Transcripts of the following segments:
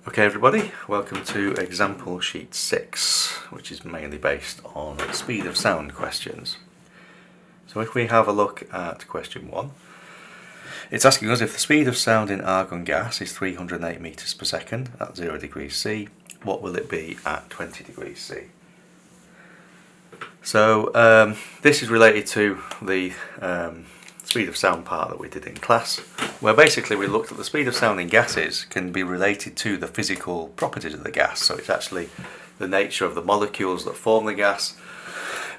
Okay everybody, welcome to example sheet 6, which is mainly based on speed of sound questions. So if we have a look at question 1, it's asking us if the speed of sound in argon gas is 308 meters per second at 0 degrees C, what will it be at 20 degrees C? So this is related to the speed of sound part that we did in class, where basically we looked at the speed of sound in gases can be related to the physical properties of the gas. So it's actually the nature of the molecules that form the gas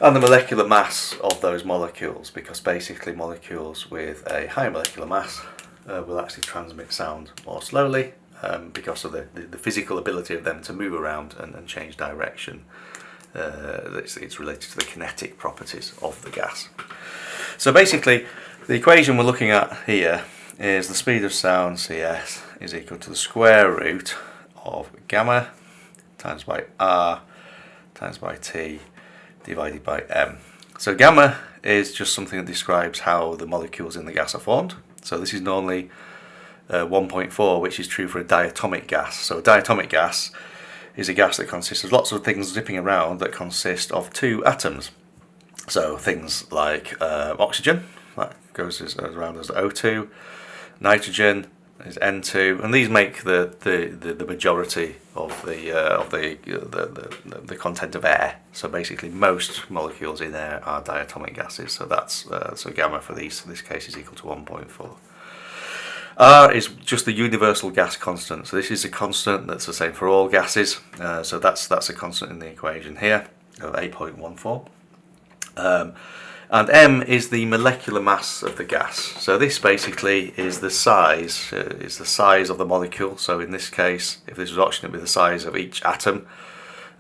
and the molecular mass of those molecules, because basically molecules with a higher molecular mass will actually transmit sound more slowly because of the physical ability of them to move around and change direction. It's related to the kinetic properties of the gas. So basically the equation we're looking at here is the speed of sound, Cs, is equal to the square root of gamma times by R times by T divided by M. So gamma is just something that describes how the molecules in the gas are formed. So this is normally 1.4, which is true for a diatomic gas. So a diatomic gas is a gas that consists of lots of things zipping around that consist of two atoms. So things like oxygen, that goes around as O2, nitrogen is N2, and these make the majority of the content of air. So basically most molecules in air are diatomic gases. So that's so gamma for this case is equal to 1.4. R is just the universal gas constant. So this is a constant that's the same for all gases. So that's a constant in the equation here of 8.14. And M is the molecular mass of the gas. So this basically is the size of the molecule. So in this case, if this was oxygen, it would be the size of each atom,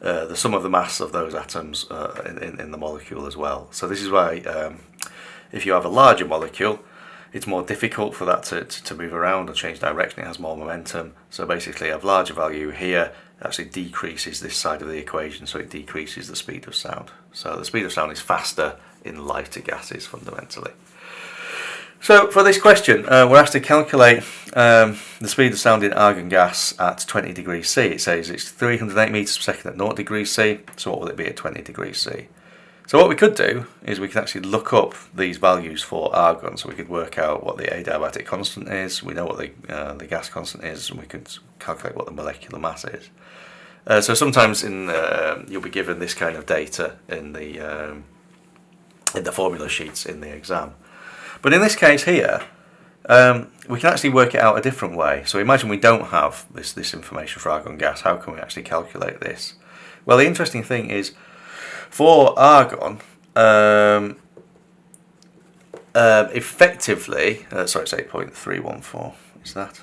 the sum of the mass of those atoms in the molecule as well. So this is why if you have a larger molecule, it's more difficult for that to move around or change direction. It has more momentum. So basically a larger value here actually decreases this side of the equation, so it decreases the speed of sound. So the speed of sound is faster in lighter gases fundamentally. So for this question, we're asked to calculate the speed of sound in argon gas at 20 degrees C. It says it's 308 meters per second at 0 degrees C, so what will it be at 20 degrees C? So what we could do is we could actually look up these values for argon, so we could work out what the adiabatic constant is, we know what the gas constant is, and we could calculate what the molecular mass is. So sometimes you'll be given this kind of data in the formula sheets in the exam. But in this case here, we can actually work it out a different way. So imagine we don't have this information for argon gas. How can we actually calculate this? Well, the interesting thing is, for argon, effectively, sorry, it's 8.314, is that?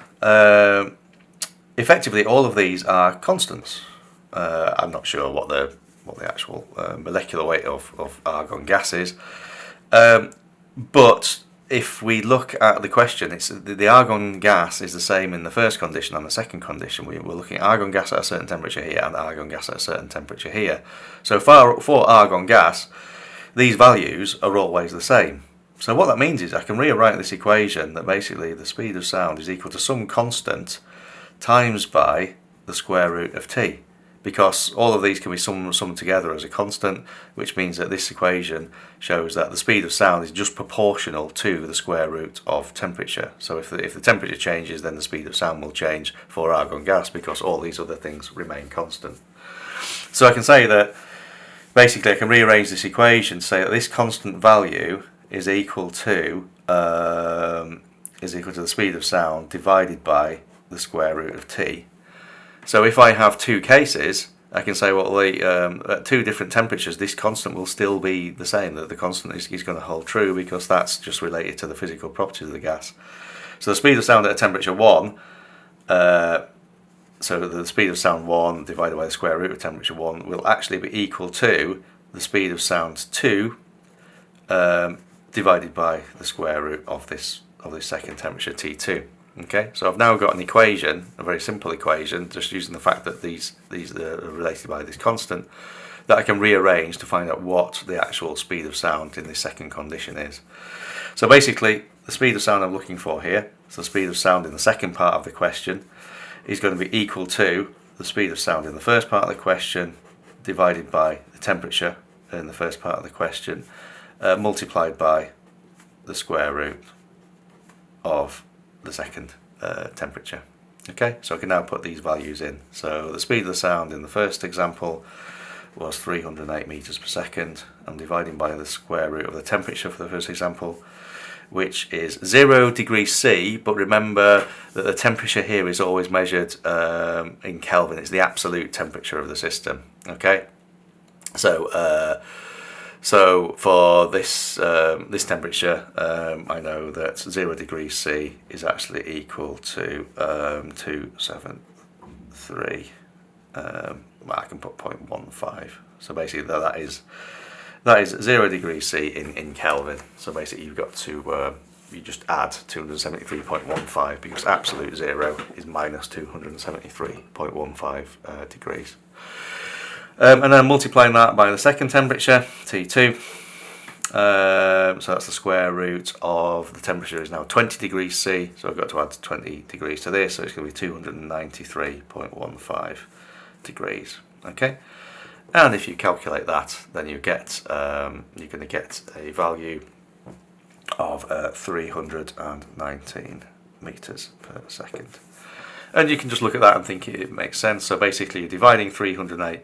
Effectively, all of these are constants. I'm not sure what the actual molecular weight of argon gas is, but if we look at the question, it's the argon gas is the same in the first condition and the second condition. We're looking at argon gas at a certain temperature here and argon gas at a certain temperature here. So for argon gas, these values are always the same. So what that means is I can rewrite this equation that basically the speed of sound is equal to some constant times by the square root of t, because all of these can be summed together as a constant, which means that this equation shows that the speed of sound is just proportional to the square root of temperature. So if the temperature changes, then the speed of sound will change for argon gas, because all these other things remain constant. So I can say that basically I can rearrange this equation to say that this constant value is equal to the speed of sound divided by the square root of t. So if I have two cases, I can say, well, at two different temperatures, this constant will still be the same, that the constant is going to hold true, because that's just related to the physical properties of the gas. So the speed of sound at a temperature 1, so the speed of sound 1 divided by the square root of temperature 1 will actually be equal to the speed of sound 2 divided by the square root of this second temperature T2. Okay, so I've now got an equation, a very simple equation, just using the fact that these are related by this constant, that I can rearrange to find out what the actual speed of sound in this second condition is. So basically, the speed of sound I'm looking for here, so the speed of sound in the second part of the question, is going to be equal to the speed of sound in the first part of the question divided by the temperature in the first part of the question, multiplied by the square root of the second temperature. Okay, so I can now put these values in. So the speed of the sound in the first example was 308 meters per second. I'm dividing by the square root of the temperature for the first example, which is 0 degrees C, but remember that the temperature here is always measured in Kelvin. It's the absolute temperature of the system. Okay, so for this this temperature, I know that 0 degrees C is actually equal to 273. Well, I can put 0.15. So basically, that is 0 degrees C in Kelvin. So basically, you've got to you just add 273.15 because absolute zero is minus 273.15 degrees. And then multiplying that by the second temperature, T2. So that's the square root of the temperature is now 20 degrees C. So I've got to add 20 degrees to this. So it's going to be 293.15 degrees. Okay. And if you calculate that, then you get you're going to get a value of 319 meters per second. And you can just look at that and think it makes sense. So basically, you're dividing 308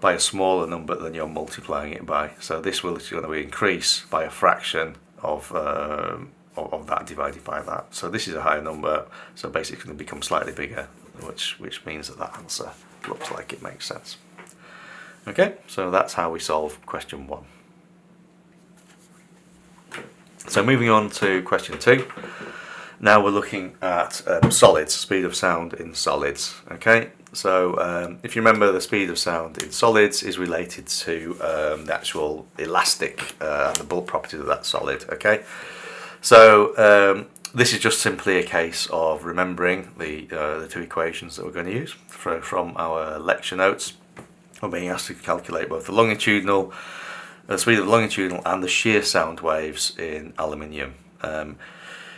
by a smaller number than you're multiplying it by. So this will is going to increase by a fraction of that divided by that. So this is a higher number. So basically, it's going to become slightly bigger, which means that answer looks like it makes sense. Okay, so that's how we solve question 1. So moving on to question 2. Now we're looking at solids, speed of sound in solids. Okay, so if you remember, the speed of sound in solids is related to the actual elastic and the bulk properties of that solid. Okay, so this is just simply a case of remembering the two equations that we're going to use from our lecture notes. We're being asked to calculate both the longitudinal, the speed of the longitudinal and the shear sound waves in aluminium.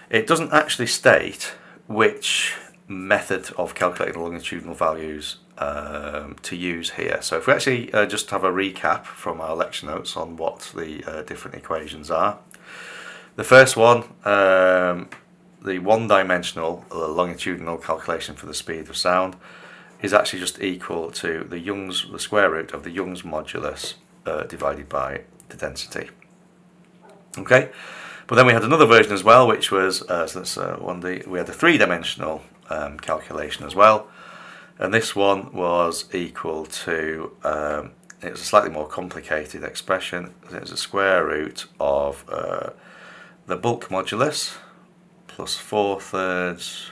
It doesn't actually state which method of calculating the longitudinal values to use here. So if we actually just have a recap from our lecture notes on what the different equations are. The first one, the one-dimensional longitudinal calculation for the speed of sound, is actually just equal to the square root of the Young's modulus divided by the density. Okay, but then we had another version as well, which was we had a three-dimensional calculation as well, and this one was equal to it was a slightly more complicated expression. It was a square root of the bulk modulus plus 4/3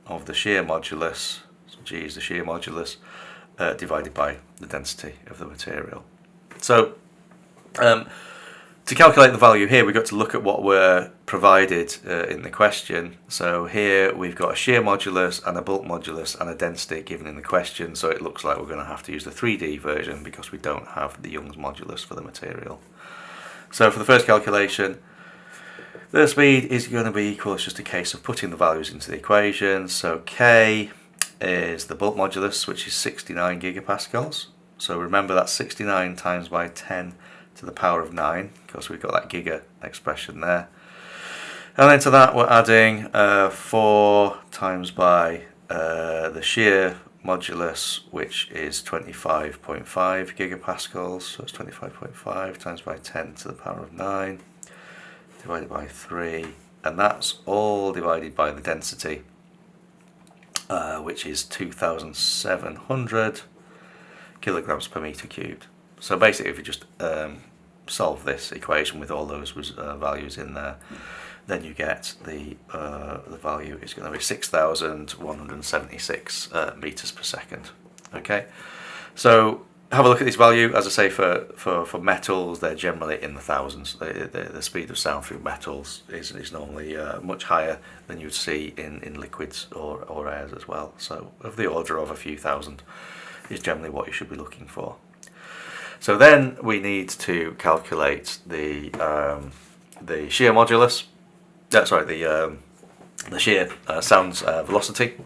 of the shear modulus. G is the shear modulus divided by the density of the material. So to calculate the value here, we've got to look at what were provided in the question. So here we've got a shear modulus and a bulk modulus and a density given in the question. So it looks like we're going to have to use the 3D version because we don't have the Young's modulus for the material. So for the first calculation, the speed is going to be equal. It's just a case of putting the values into the equation. So K is the bulk modulus, which is 69 gigapascals. So remember that's 69 times by 10 to the power of 9, because we've got that giga expression there. And then to that we're adding 4 times by the shear modulus, which is 25.5 gigapascals. So it's 25.5 times by 10 to the power of 9 divided by 3, and that's all divided by the density, which is 2,700 kilograms per meter cubed. So basically, if you just solve this equation with all those values in there, then you get the value is going to be 6,176 meters per second. Okay, so have a look at this value. As I say, for metals, they're generally in the thousands. The speed of sound through metals is normally much higher than you'd see in liquids or airs as well. So of the order of a few thousand is generally what you should be looking for. So then we need to calculate the shear modulus. The shear sound's velocity.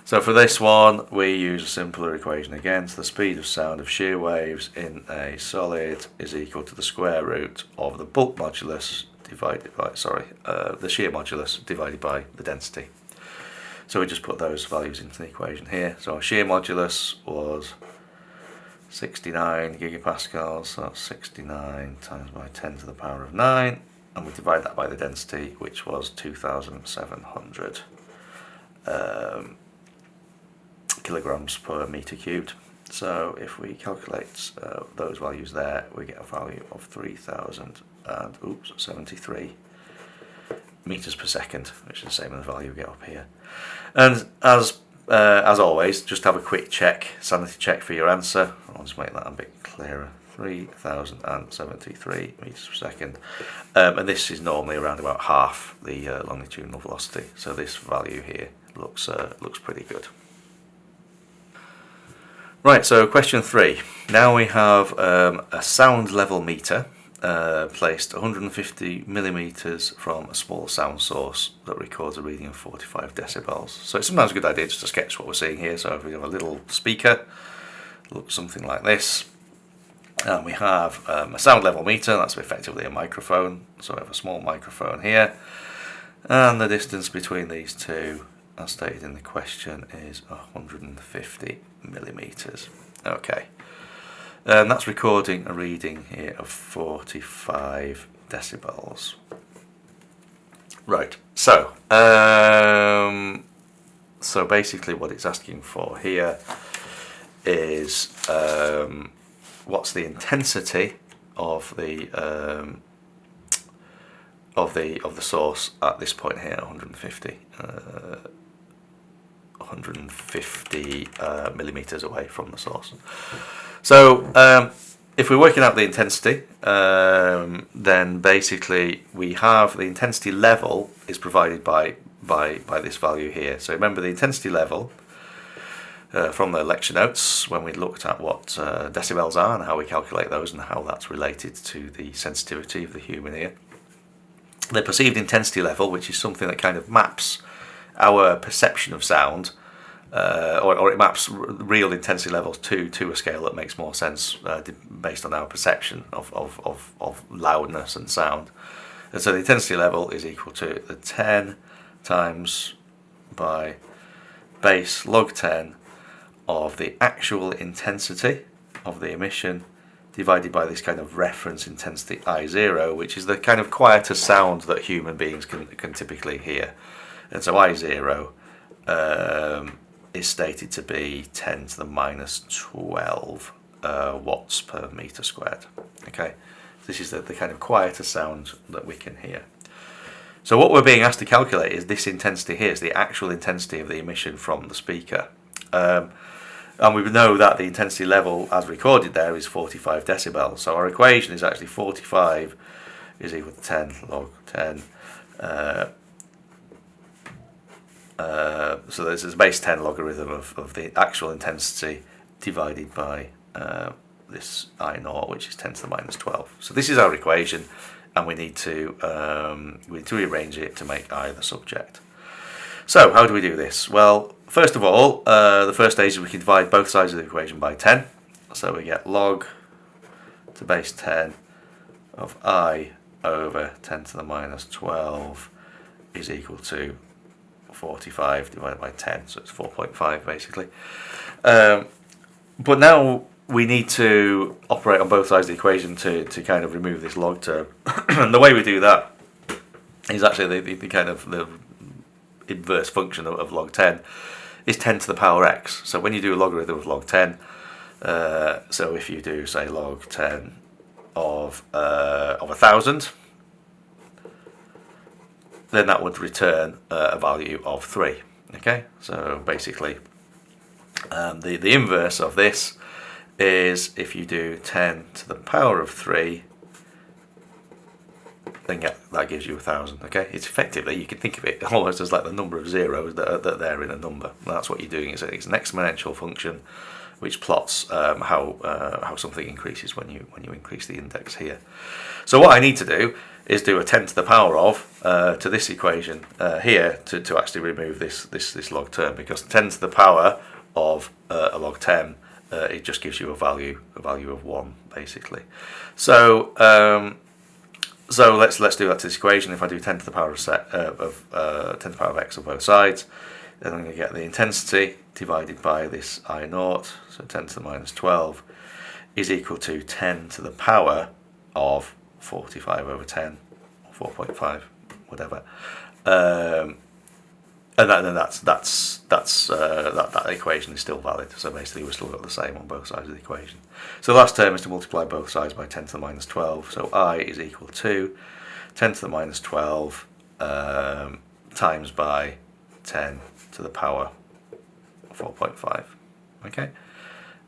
So for this one, we use a simpler equation again. So the speed of sound of shear waves in a solid is equal to the square root of the bulk modulus divided by, the shear modulus divided by the density. So we just put those values into the equation here. So our shear modulus was 69 gigapascals, so that's 69 times by 10 to the power of 9, and we divide that by the density, which was 2,700 kilograms per meter cubed. So if we calculate those values there, we get a value of 3,073 meters per second, which is the same as the value we get up here. And as always, just have a quick check, sanity check for your answer. I'll just make that a bit clearer. 3,073 meters per second, and this is normally around about half the longitudinal velocity. So this value here looks pretty good. Right, so question 3. Now we have a sound level meter placed 150 millimeters from a small sound source that records a reading of 45 decibels. So it's sometimes a good idea just to sketch what we're seeing here. So if we have a little speaker, looks something like this, and we have a sound level meter, that's effectively a microphone. So we have a small microphone here, and the distance between these two, as stated in the question, is 150 millimeters. Okay, and that's recording a reading here of 45 decibels. Right, so basically what it's asking for here is what's the intensity of the source at this point here, 150 millimeters away from the source. So if we're working out the intensity, then basically we have the intensity level is provided by this value here. So remember the intensity level from the lecture notes when we looked at what decibels are and how we calculate those and how that's related to the sensitivity of the human ear. The perceived intensity level, which is something that kind of maps our perception of sound, or it maps real intensity levels to a scale that makes more sense based on our perception of loudness and sound. And so the intensity level is equal to the 10 times by base log 10 of the actual intensity of the emission divided by this kind of reference intensity I0, which is the kind of quieter sound that human beings can typically hear. And so I0 is stated to be 10 to the minus 12 watts per meter squared. Okay, this is the kind of quieter sound that we can hear. So what we're being asked to calculate is this intensity here, is the actual intensity of the emission from the speaker. And we know that the intensity level as recorded there is 45 decibels. So our equation is actually 45 is equal to 10 log 10. So this is a base 10 logarithm of the actual intensity divided by this I0, which is 10 to the minus 12. So this is our equation, and we need to rearrange it to make I the subject. So how do we do this? Well, first of all, the first stage is we can divide both sides of the equation by 10. So we get log to base 10 of I over 10 to the minus 12 is equal to 45 divided by 10, so it's 4.5 basically. But now we need to operate on both sides of the equation to kind of remove this log term. And the way we do that is actually the kind of the inverse function of log 10 is 10 to the power x. So when you do a logarithm of log 10, so if you do say log 10 of 1,000, then that would return a value of 3. Okay, so basically the inverse of this is if you do 10 to the power of 3, then that gives you 1,000. Okay, it's effectively, you can think of it almost as like the number of zeros that are there in a number. And that's what you're doing. It's an exponential function which plots how something increases when you increase the index here. So what I need to do is do a 10 to the power of to this equation here to actually remove this log term, because 10 to the power of a log 10 it just gives you a value of 1 basically. So so let's do that to this equation. If I do 10 to the power of 10 to the power of x on both sides, then I'm going to get the intensity divided by this I naught, so 10 to the minus 12 is equal to 10 to the power of 45 over 10, or 4.5, whatever. And that equation is still valid. So basically we've still got the same on both sides of the equation. So the last term is to multiply both sides by 10 to the minus 12. So I is equal to 10 to the minus 12 times by 10 to the power 4.5. Okay,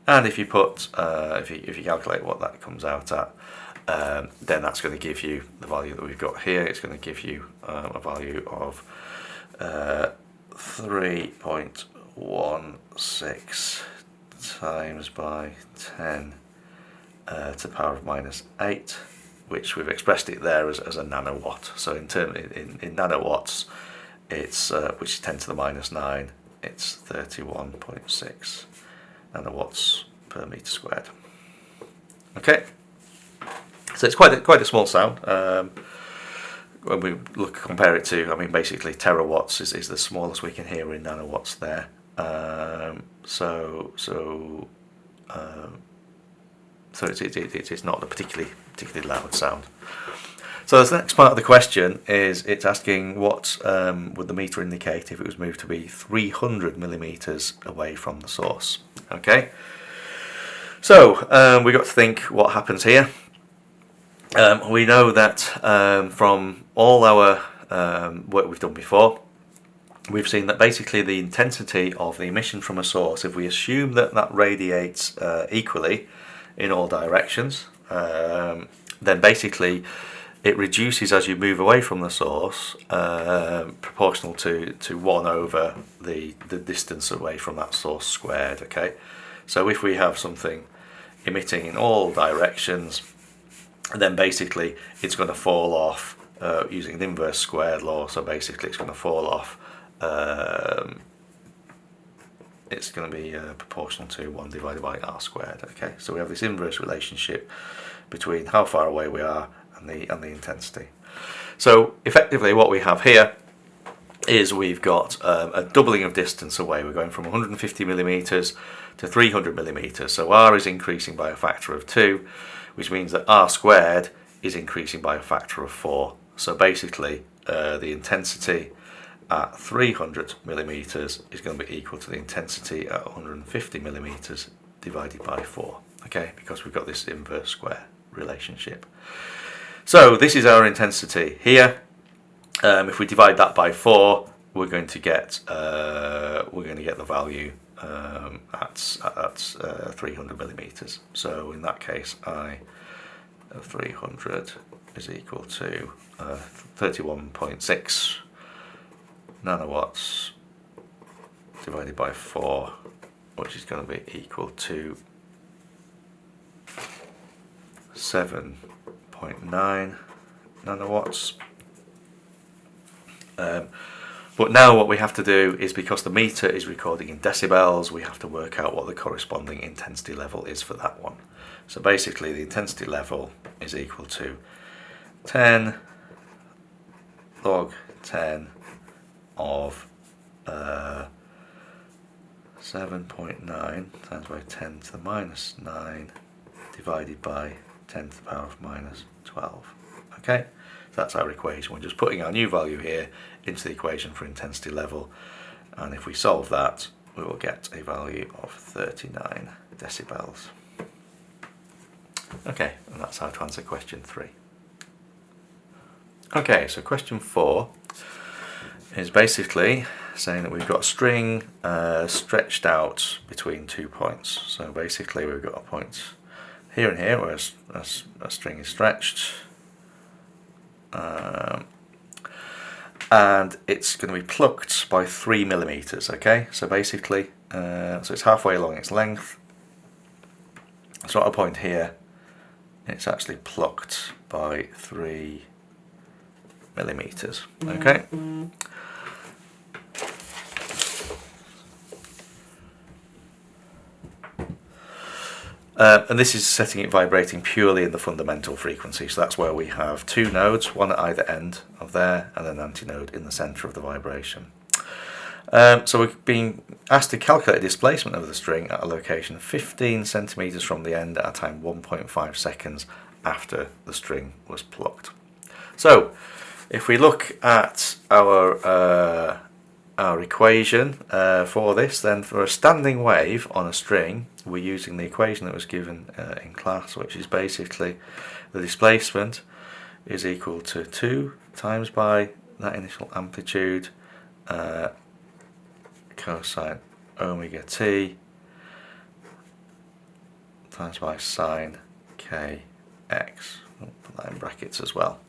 and if you put if you calculate what that comes out at, then that's going to give you the value that we've got here. It's going to give you a value of 3.16 times by 10 to the power of minus 8, which we've expressed it there as a nanowatt. So in nanowatts, it's which is 10 to the minus 9, it's 31.6 nanowatts per meter squared. Okay, so it's quite a small sound. When we compare it to, I mean, basically terawatts is the smallest we can hear in nanowatts there. So it's not a particularly loud sound. So the next part of the question is it's asking what would the meter indicate if it was moved to be 300 millimeters away from the source. Okay. So we got to think what happens here. We know that from all our work we've done before, we've seen that basically the intensity of the emission from a source, if we assume that that radiates equally in all directions, then basically it reduces as you move away from the source, proportional to 1 over the distance away from that source squared. Okay, so if we have something emitting in all directions, then basically it's going to fall off using an inverse squared law. So basically it's going to fall off, it's going to be proportional to 1 divided by r squared. Okay, so we have this inverse relationship between how far away we are and the intensity. So effectively what we have here is we've got a doubling of distance away. We're going from 150 millimeters to 300 millimeters. So r is increasing by a factor of 2, which means that r squared is increasing by a factor of 4. So basically the intensity at 300 millimeters is going to be equal to the intensity at 150 millimeters divided by 4. Okay, because we've got this inverse square relationship. So this is our intensity here. If we divide that by 4, we're going to get the value at 300 millimeters. So in that case, I of 300 is equal to 31.6 nanowatts divided by 4, which is going to be equal to 7.9 nanowatts. But now what we have to do is, because the meter is recording in decibels, we have to work out what the corresponding intensity level is for that one. So basically the intensity level is equal to 10 log 10 of 7.9 times by 10 to the minus 9 divided by 10 to the power of minus 12. Okay, so that's our equation. We're just putting our new value here into the equation for intensity level, and if we solve that, we will get a value of 39 decibels. Okay, and that's how to answer question 3. Okay, so question 4 is basically saying that we've got a string stretched out between 2 points. So basically we've got a point here and here where a string is stretched, and it's going to be plucked by 3 millimeters. Okay, so basically so it's halfway along its length. So at a point here it's actually plucked by 3 millimeters. Okay. And this is setting it vibrating purely in the fundamental frequency. So that's where we have two nodes, one at either end of there, and an antinode in the center of the vibration. So we're being asked to calculate the displacement of the string at a location 15 centimeters from the end at a time 1.5 seconds after the string was plucked. So if we look at our equation for this, then for a standing wave on a string, we're using the equation that was given in class, which is basically the displacement is equal to 2 times by that initial amplitude cosine omega t times by sine kx. I'll put that in brackets as well.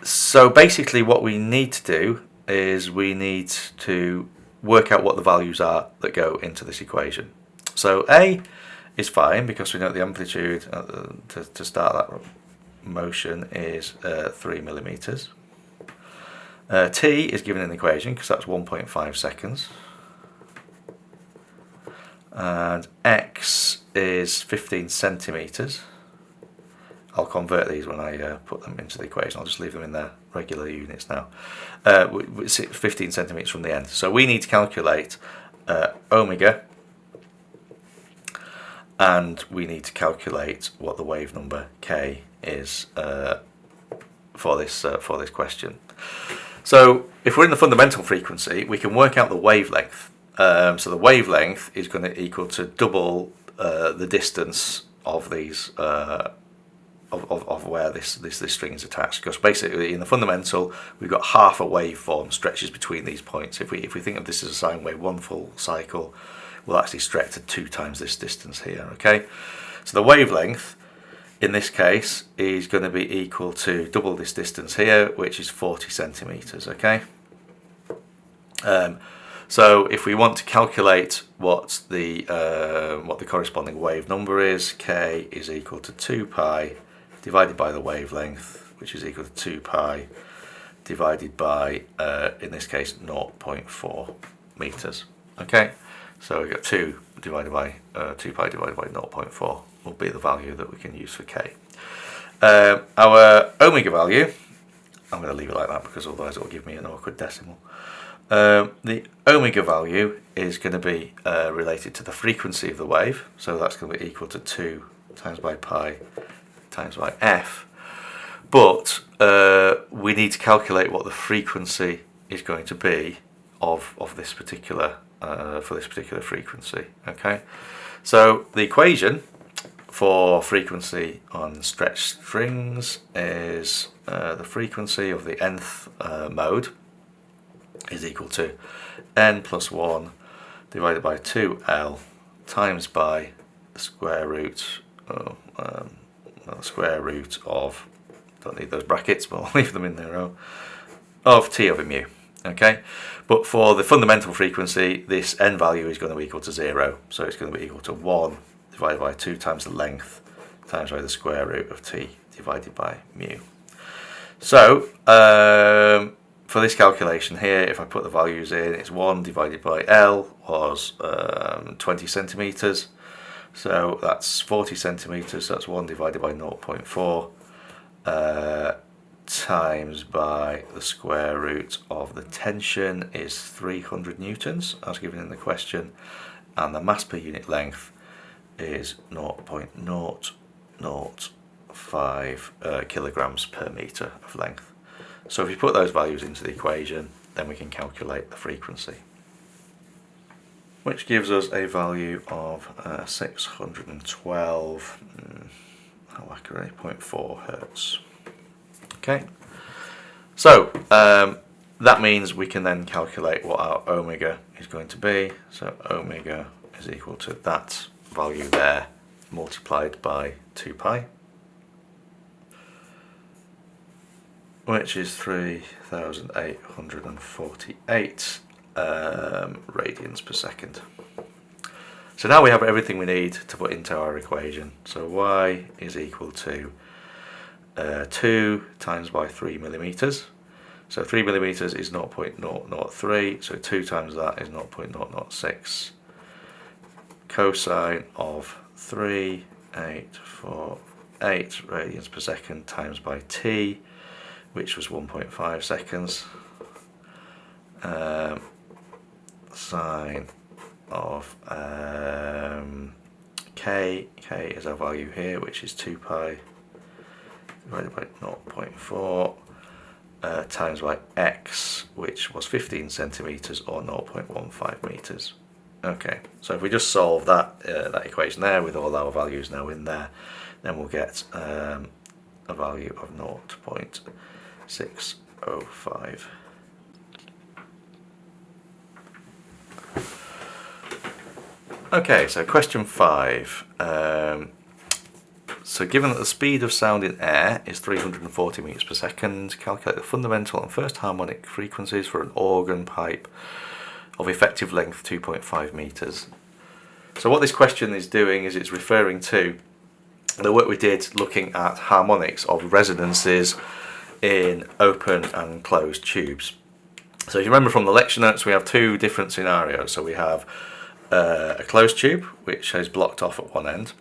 So basically what we need to do is we need to work out what the values are that go into this equation. So A is fine because we know the amplitude to start that motion is 3 millimeters. T is given in the equation because that's 1.5 seconds. And X is 15 centimeters. I'll convert these when I put them into the equation. I'll just leave them in their regular units now. 15 centimeters from the end. So we need to calculate omega, and we need to calculate what the wave number k is for this question. So if we're in the fundamental frequency, we can work out the wavelength. So the wavelength is going to equal to double the distance of these of where this string is attached. Because basically in the fundamental, we've got half a waveform stretches between these points. If we think of this as a sine wave, one full cycle will actually stretch to 2 times this distance here. Okay, so the wavelength in this case is going to be equal to double this distance here, which is 40 centimeters. Okay. So if we want to calculate what the corresponding wave number is, k is equal to 2 pi divided by the wavelength, which is equal to 2 pi divided by, in this case, 0.4 meters. Okay, so we got 2 divided by 2 pi divided by 0.4 will be the value that we can use for k. Our omega value, I'm going to leave it like that because otherwise it will give me an awkward decimal. The omega value is going to be related to the frequency of the wave, so that's going to be equal to 2 times by pi times by f. But we need to calculate what the frequency is going to be of this particular for this particular frequency. Okay, so the equation for frequency on stretched strings is the frequency of the nth mode is equal to n plus 1 divided by 2l times by the square root of, don't need those brackets, but I'll leave them in there, of t over mu. Okay, but for the fundamental frequency, this n value is going to be equal to 0, so it's going to be equal to 1 divided by 2 times the length times by the square root of t divided by mu. So for this calculation here, if I put the values in, it's 1 divided by L was 20 centimeters. So that's 40 centimeters. So that's 1 divided by 0.4 times by the square root of the tension is 300 newtons, as given in the question, and the mass per unit length is 0.005 kilograms per meter of length. So if you put those values into the equation, then we can calculate the frequency, which gives us a value of 612, how accurate, 0.4 hertz. Okay, so that means we can then calculate what our omega is going to be. So omega is equal to that value there multiplied by 2 pi, which is 3,848 radians per second. So now we have everything we need to put into our equation. So y is equal to 2 times by 3 millimeters. So 3 millimeters is 0.003, so 2 times that is 0.006. Cosine of 3,848 radians per second times by t, which was 1.5 seconds. Sine of k is our value here, which is 2 pi divided by 0.4 times by x, which was 15 centimeters or 0.15 meters. Okay, so if we just solve that that equation there with all our values now in there, then we'll get a value of 0.605. Okay, so question 5. So given that the speed of sound in air is 340 meters per second, calculate the fundamental and first harmonic frequencies for an organ pipe of effective length 2.5 meters. So what this question is doing is it's referring to the work we did looking at harmonics of resonances in open and closed tubes. So if you remember from the lecture notes, we have two different scenarios. So we have a closed tube which is blocked off at one end,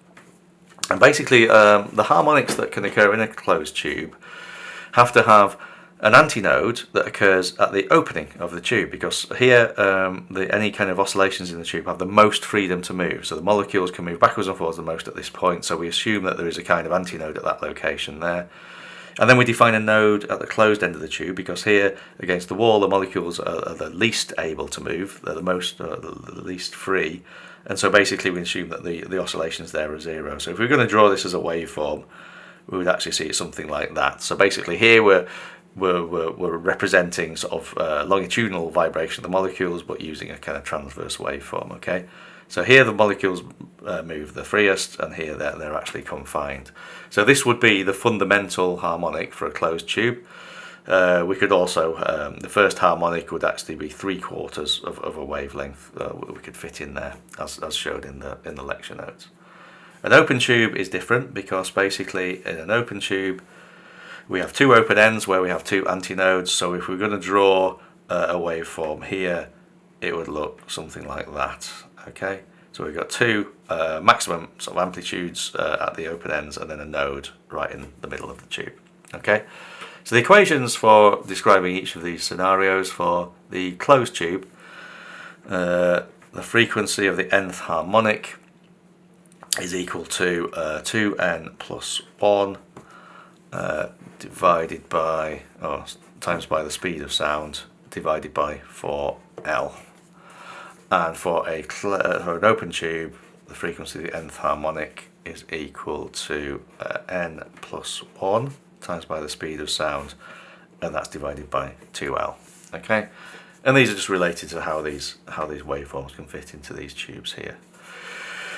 and basically the harmonics that can occur in a closed tube have to have an antinode that occurs at the opening of the tube, because here any kind of oscillations in the tube have the most freedom to move, so the molecules can move backwards and forwards the most at this point, so we assume that there is a kind of antinode at that location there. And then we define a node at the closed end of the tube, because here against the wall the molecules are the least able to move, they're the least free, and so basically we assume that the oscillations there are zero. So if we're going to draw this as a waveform, we would actually see it something like that. So basically here we're representing sort of longitudinal vibration of the molecules, but using a kind of transverse waveform. Okay, so here the molecules move the freest, and here they're actually confined. So this would be the fundamental harmonic for a closed tube. We could also, the first harmonic would actually be 3/4 of a wavelength. We could fit in there, as showed in the lecture notes. An open tube is different, because basically in an open tube we have two open ends where we have two antinodes. So if we're going to draw a waveform here, it would look something like that. Okay, so we've got two maximum sort of amplitudes at the open ends, and then a node right in the middle of the tube. Okay, so the equations for describing each of these scenarios: for the closed tube, the frequency of the nth harmonic is equal to 2n plus 1 divided by, times by the speed of sound divided by 4L. And for an open tube, the frequency of the nth harmonic is equal to n plus 1 times by the speed of sound, and that's divided by 2L. Okay, and these are just related to how these waveforms can fit into these tubes here.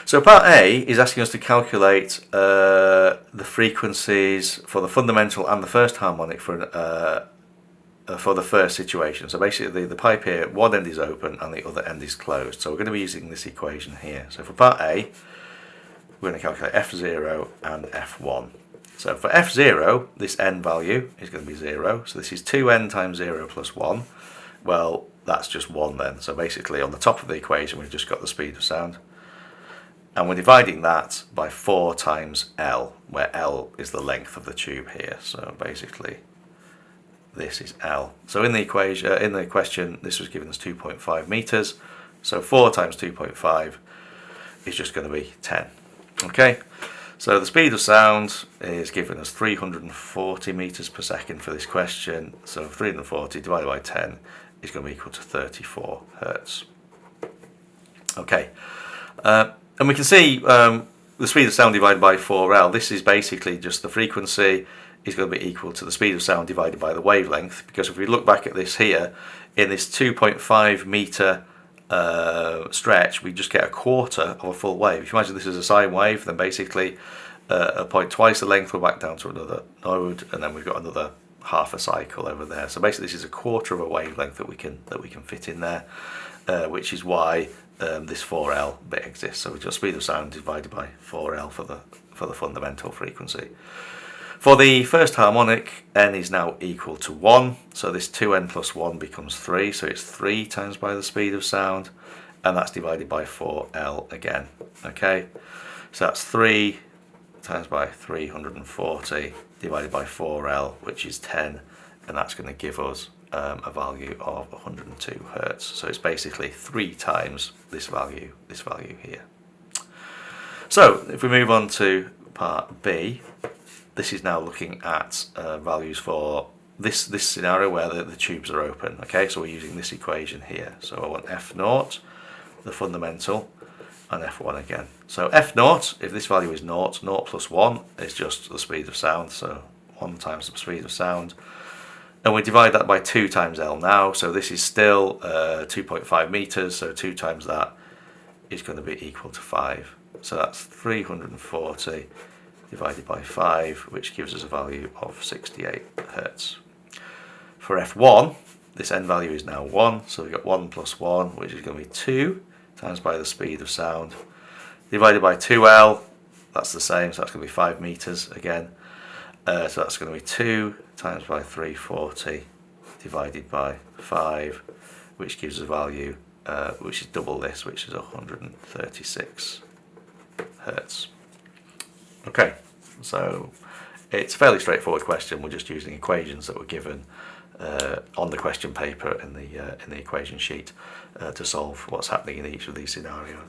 So part A is asking us to calculate the frequencies for the fundamental and the first harmonic for the first situation. So basically the pipe here, one end is open and the other end is closed. So we're going to be using this equation here. So for part A, we're going to calculate F0 and F1. So for F0, this n value is going to be 0. So this is 2n times 0 plus 1. Well, that's just 1 then. So basically on the top of the equation, we've just got the speed of sound. And we're dividing that by 4 times L, where L is the length of the tube here. So basically, this is L. So in the equation, in the question, this was given us 2.5 meters. So 4 times 2.5 is just going to be 10. Okay. So the speed of sound is given us 340 meters per second for this question. So 340 divided by 10 is going to be equal to 34 hertz. Okay. And we can see the speed of sound divided by 4L. This is basically just the frequency is going to be equal to the speed of sound divided by the wavelength. Because if we look back at this here, in this 2.5 meter stretch, we just get a quarter of a full wave. If you imagine this is a sine wave, then basically a point twice the length, we're back down to another node, and then we've got another half a cycle over there. So basically, this is a quarter of a wavelength that we can fit in there, which is why this 4L bit exists. So we just speed of sound divided by 4L for the fundamental frequency. For the first harmonic, n is now equal to 1, so this 2n plus 1 becomes 3, so it's 3 times by the speed of sound, and that's divided by 4L again. Okay, so that's 3 times by 340 divided by 4L, which is 10, and that's going to give us a value of 102 Hertz. So it's basically 3 times this value here. So if we move on to part B, this is now looking at values for this scenario where the tubes are open. Okay, so we're using this equation here. So I want F0, the fundamental, and F1 again. So F0, if this value is 0, 0 plus 1 is just the speed of sound, so 1 times the speed of sound. And we divide that by 2 times L now, so this is still 2.5 meters, so 2 times that is going to be equal to 5. So that's 340 divided by 5, which gives us a value of 68 Hertz. For F1, this n value is now 1, so we've got 1 plus 1, which is going to be 2 times by the speed of sound, divided by 2L, that's the same, so that's going to be 5 meters again. So that's going to be 2 times by 340 divided by 5, which gives a value which is double this, which is 136 Hertz. Okay, so it's a fairly straightforward question. We're just using equations that were given on the question paper in the equation sheet to solve what's happening in each of these scenarios.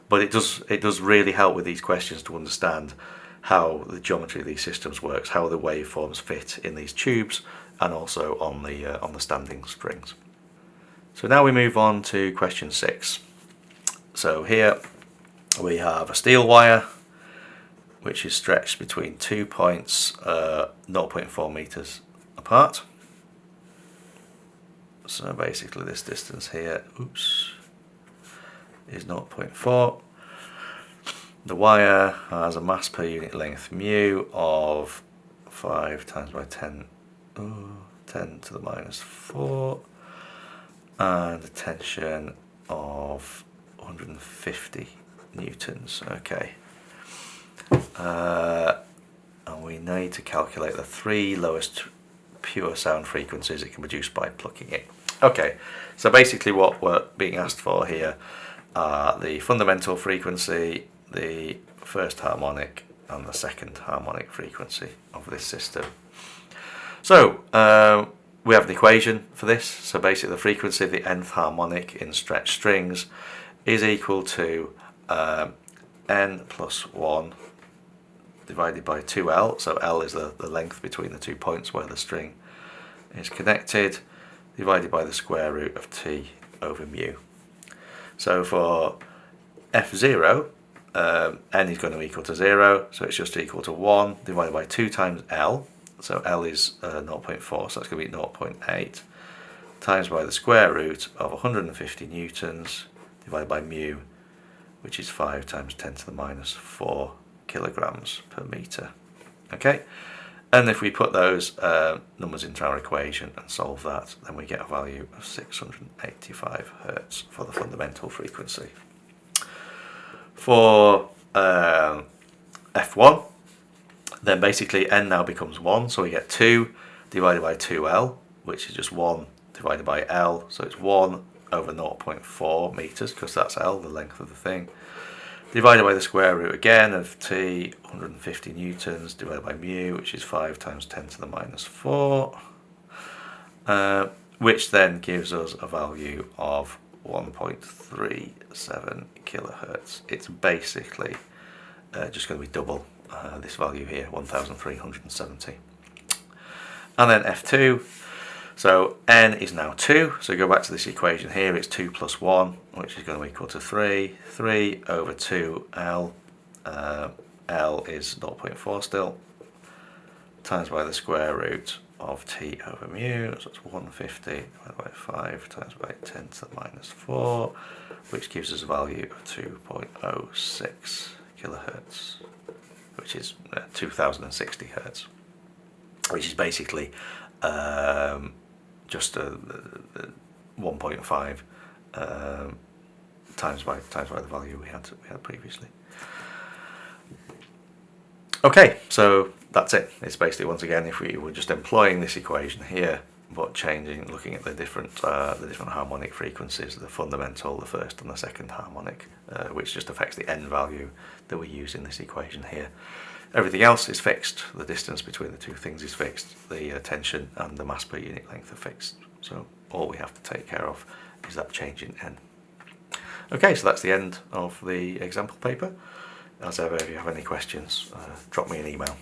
But it does really help with these questions to understand how the geometry of these systems works, how the waveforms fit in these tubes, and also on the standing strings. So now we move on to question 6. So here we have a steel wire which is stretched between 2 points 0.4 meters apart. So basically this distance here, is 0.4. The wire has a mass per unit length mu of 5 times by 10 to the minus 4, and a tension of 150 newtons. Okay, and we need to calculate the 3 lowest pure sound frequencies it can produce by plucking it. Okay, so basically what we're being asked for here are the fundamental frequency, the first harmonic, and the second harmonic frequency of this system. So we have an equation for this. So basically the frequency of the nth harmonic in stretched strings is equal to n plus 1 divided by 2L. So L is the length between the 2 points where the string is connected, divided by the square root of t over mu. So for F0, n is going to equal to 0, so it's just equal to 1 divided by 2 times L. So L is 0.4, so that's going to be 0.8 times by the square root of 150 newtons divided by mu, which is 5 times 10 to the minus 4 kilograms per meter. Okay, and if we put those numbers into our equation and solve that, then we get a value of 685 Hertz for the fundamental frequency. For F1, then basically n now becomes 1, so we get 2 divided by 2L, which is just 1 divided by L, so it's 1 over 0.4 meters, because that's L, the length of the thing, divided by the square root again of t, 150 newtons, divided by mu, which is 5 times 10 to the minus 4, which then gives us a value of 1.37 kilohertz. It's basically just going to be double this value here, 1370. And then F2, so n is now 2, so go back to this equation here, it's 2 plus 1, which is going to equal to 3 over 2L, L is 0.4 still, times by the square root of t over mu, so it's 150 divided by 5 times by 10 to the minus 4, which gives us a value of 2.06 kilohertz, which is 2060 hertz, which is basically just 1.5 times by the value we had previously. Okay, so that's it. It's basically, once again, if we were just employing this equation here, but changing, looking at the different harmonic frequencies, the fundamental, the first and the second harmonic, which just affects the n value that we use in this equation here. Everything else is fixed. The distance between the two things is fixed. The tension and the mass per unit length are fixed. So all we have to take care of is that change in n. Okay, so that's the end of the example paper. As ever, if you have any questions, drop me an email.